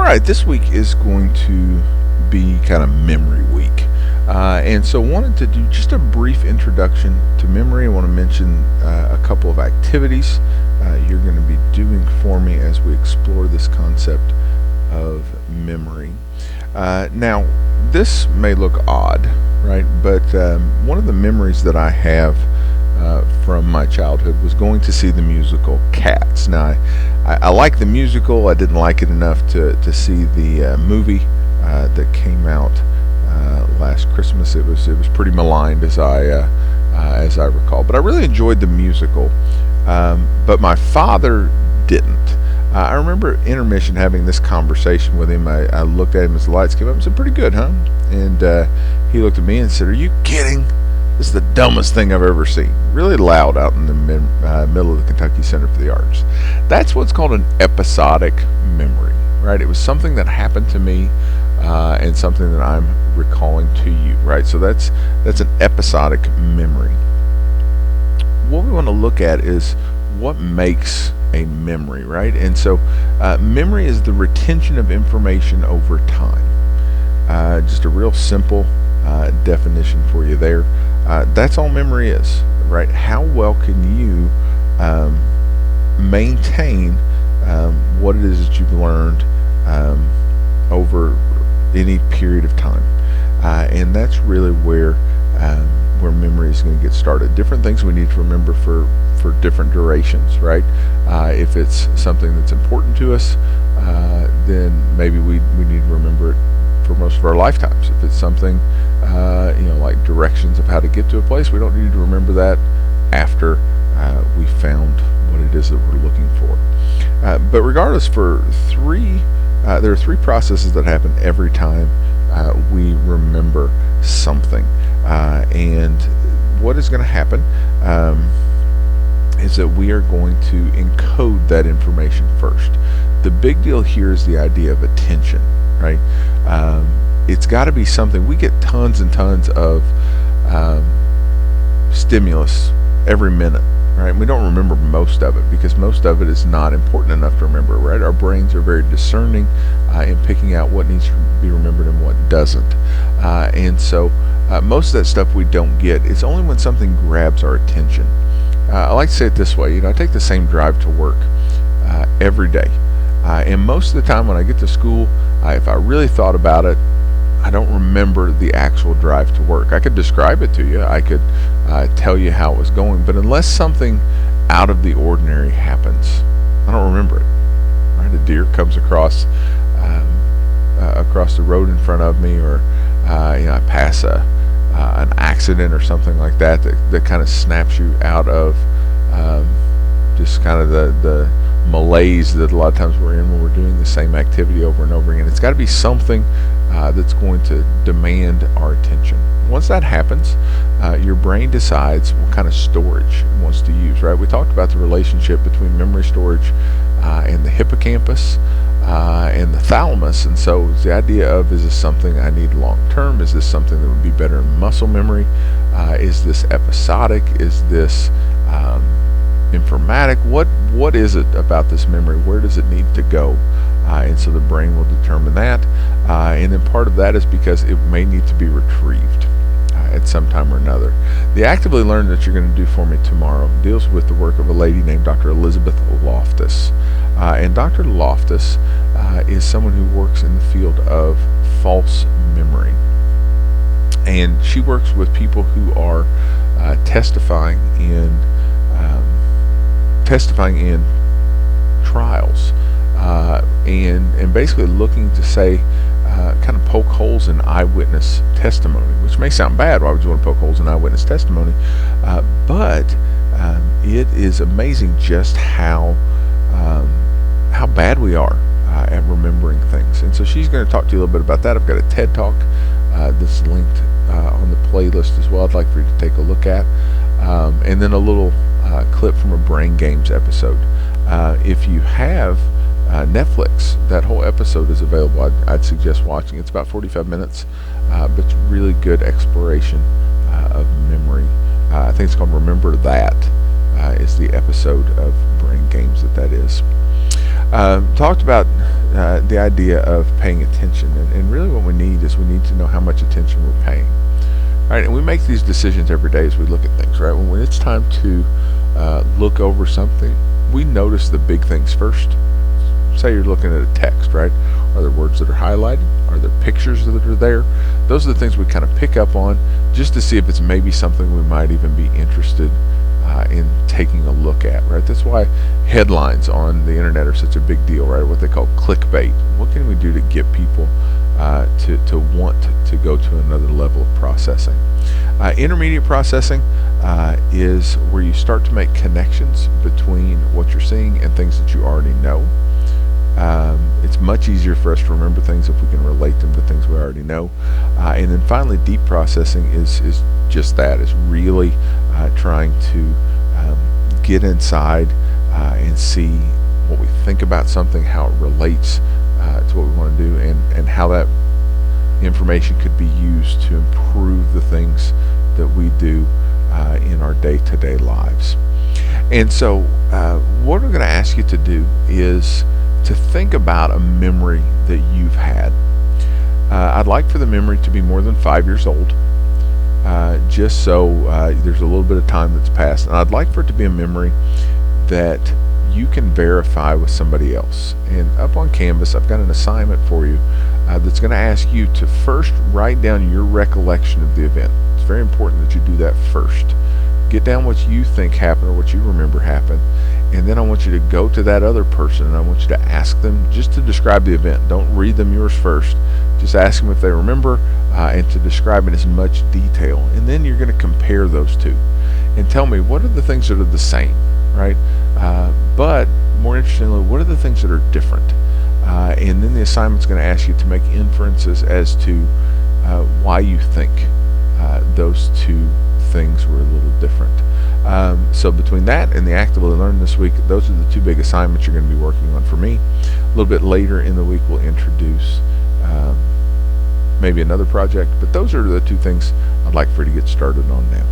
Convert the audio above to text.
right, this week is going to be kind of memory week. And so wanted to do just a brief introduction to memory. I want to mention a couple of activities you're going to be doing for me as we explore this concept of memory. Now, this may look odd, right? But one of the memories that I have from my childhood was going to see the musical Cats. Now, I like the musical. I didn't like it enough to see the movie that came out last Christmas. It was pretty maligned as I recall. But I really enjoyed the musical. But my father didn't. I remember at intermission having this conversation with him. I looked at him as the lights came up and said, "Pretty good, huh?" And he looked at me and said, "Are you kidding? This is the dumbest thing I've ever seen." Really loud out in the middle of the Kentucky Center for the Arts. That's what's called an episodic memory, right? It was something that happened to me and something that I'm recalling to you, right? So that's an episodic memory. What we want to look at is what makes a memory, right? And so memory is the retention of information over time. Just a real simple definition for you there. That's all memory is, right? How well can you maintain what it is that you've learned over any period of time? And that's really where memory is going to get started. Different things we need to remember for different durations, right? If it's something that's important to us, then maybe we need to remember it for most of our lifetimes. If it's something like directions of how to get to a place, we don't need to remember that after we found what it is that we're looking for. But regardless, there are three processes that happen every time we remember something. And what is going to happen is that we are going to encode that information first. The big deal here is the idea of attention, right? It's got to be something. We get tons and tons of stimulus every minute, right? We don't remember most of it because most of it is not important enough to remember, right? Our brains are very discerning in picking out what needs to be remembered and what doesn't. And so most of that stuff we don't get. It's only when something grabs our attention. I like to say it this way. I take the same drive to work every day. And most of the time when I get to school, if I really thought about it, I don't remember the actual drive to work. I could describe it to you. I could tell you how it was going. But unless something out of the ordinary happens, I don't remember it. Right? A deer comes across the road in front of me, or I pass an accident or something like that kind of snaps you out of just kind of the malaise that a lot of times we're in when we're doing the same activity over and over again. It's got to be something that's going to demand our attention. Once that happens, your brain decides what kind of storage it wants to use, right? We talked about the relationship between memory storage and the hippocampus and the thalamus. And so it's the idea of, is this something I need long term? Is this something that would be better in muscle memory? Is this episodic? Is this informatic? What is it about this memory? Where does it need to go? And so the brain will determine that. And then part of that is because it may need to be retrieved at some time or another. The Actively Learn that you're going to do for me tomorrow deals with the work of a lady named Dr. Elizabeth Loftus. And Dr. Loftus is someone who works in the field of false memory. And she works with people who are testifying in trials, and basically looking to say, kind of poke holes in eyewitness testimony, which may sound bad. Why would you want to poke holes in eyewitness testimony? But it is amazing just how bad we are at remembering things. And so she's going to talk to you a little bit about that. I've got a TED Talk that's linked on the playlist as well. I'd like for you to take a look at. And then a little clip from a Brain Games episode. If you have Netflix, that whole episode is available. I'd suggest watching. It's about 45 minutes, but it's really good exploration of memory. I think it's called Remember That, is the episode of Brain Games that is. Talked about the idea of paying attention. And really what we need is we need to know how much attention we're paying. Right, and we make these decisions every day as we look at things, right? When it's time to look over something, we notice the big things first. Say you're looking at a text, right? Are there words that are highlighted? Are there pictures that are there? Those are the things we kind of pick up on just to see if it's maybe something we might even be interested in taking a look at, right? That's why headlines on the internet are such a big deal, right? What they call clickbait. What can we do to get people to want to go to another level of processing? Intermediate processing is where you start to make connections between what you're seeing and things that you already know. It's much easier for us to remember things if we can relate them to things we already know. And then finally, deep processing is just that, is really trying to get inside and see what we think about something, how it relates to what we want to do, and how that information could be used to improve the things that we do in our day-to-day lives. And so what we're going to ask you to do is to think about a memory that you've had. I'd like for the memory to be more than 5 years old, just so there's a little bit of time that's passed. And I'd like for it to be a memory that you can verify with somebody else. And up on Canvas, I've got an assignment for you that's going to ask you to first write down your recollection of the event. It's very important that you do that first. Get down what you think happened or what you remember happened, and then I want you to go to that other person and I want you to ask them just to describe the event. Don't read them yours first. Just ask them if they remember and to describe in as much detail. And then you're going to compare those two and tell me what are the things that are the same, right? But more interestingly, what are the things that are different? And then the assignment's going to ask you to make inferences as to why you think those two things were a little different. So between that and the Actively Learn this week, those are the two big assignments you're going to be working on for me. A little bit later in the week, we'll introduce maybe another project, but those are the two things I'd like for you to get started on now.